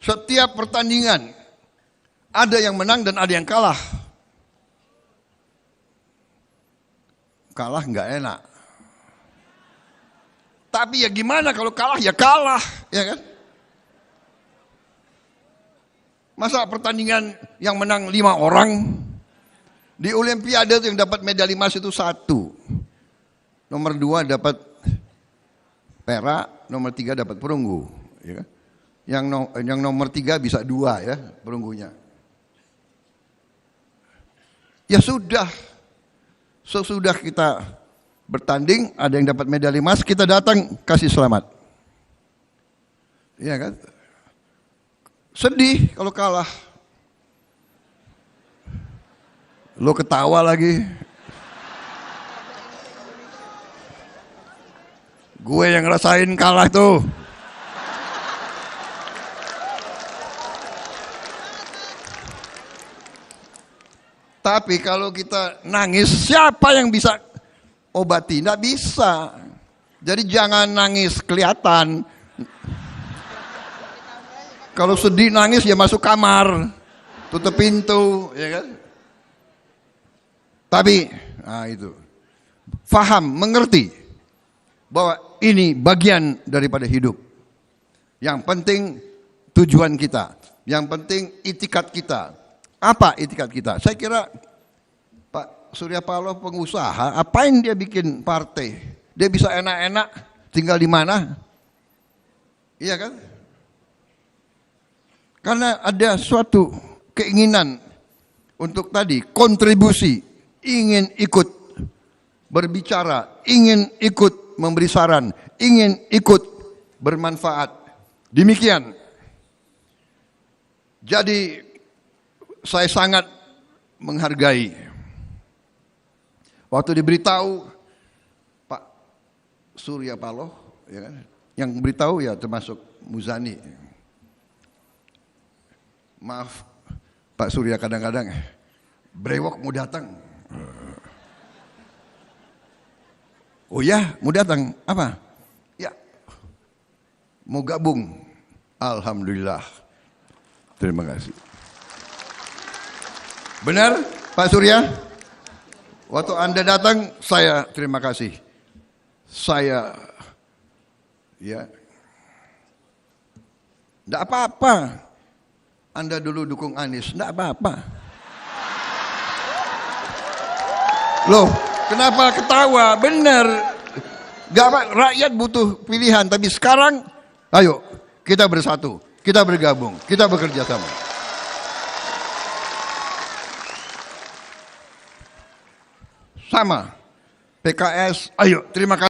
Setiap pertandingan ada yang menang dan ada yang kalah. Kalah nggak enak. Tapi ya gimana kalau kalah ya kalah, ya kan? Masa pertandingan yang menang 5 orang? Di Olimpiade yang dapat medali emas itu 1. Nomor 2 dapat perak, nomor 3 dapat perunggu. Ya kan? Yang nomor 3 bisa 2 ya perunggunya. Ya sudah, sesudah kita bertanding, ada yang dapat medali emas, kita datang kasih selamat. Iya kan? Sedih kalau kalah. Lo ketawa lagi. Gue yang ngerasain kalah tuh. Tapi kalau kita nangis, siapa yang bisa obati? Nggak bisa. Jadi jangan nangis kelihatan. Kalau sedih nangis ya masuk kamar, tutup pintu, ya kan? Tapi, nah itu, faham, mengerti bahwa ini bagian daripada hidup. Yang penting tujuan kita, yang penting itikat kita. Apa itikat kita? Saya kira Pak Surya Paloh pengusaha, apain dia bikin partai? Dia bisa enak-enak tinggal di mana? Iya kan? Karena ada suatu keinginan untuk tadi kontribusi, ingin ikut berbicara, ingin ikut memberi saran, ingin ikut bermanfaat. Demikian. Jadi saya sangat menghargai waktu diberitahu Pak Surya Paloh, ya kan? Yang beritahu ya termasuk Muzani. Maaf Pak Surya, kadang-kadang brewok mau datang. Oh ya, mau datang. Apa? Ya, mau gabung. Alhamdulillah. Terima kasih. Benar Pak Surya? Waktu Anda datang, saya terima kasih. Saya, ya, enggak apa-apa. Anda dulu dukung Anies, enggak apa-apa. Loh, kenapa ketawa? Benar. Gak apa, rakyat butuh pilihan, tapi sekarang, ayo kita bersatu, kita bergabung, kita bekerja sama. Sama, PKS, ayo terima kasih.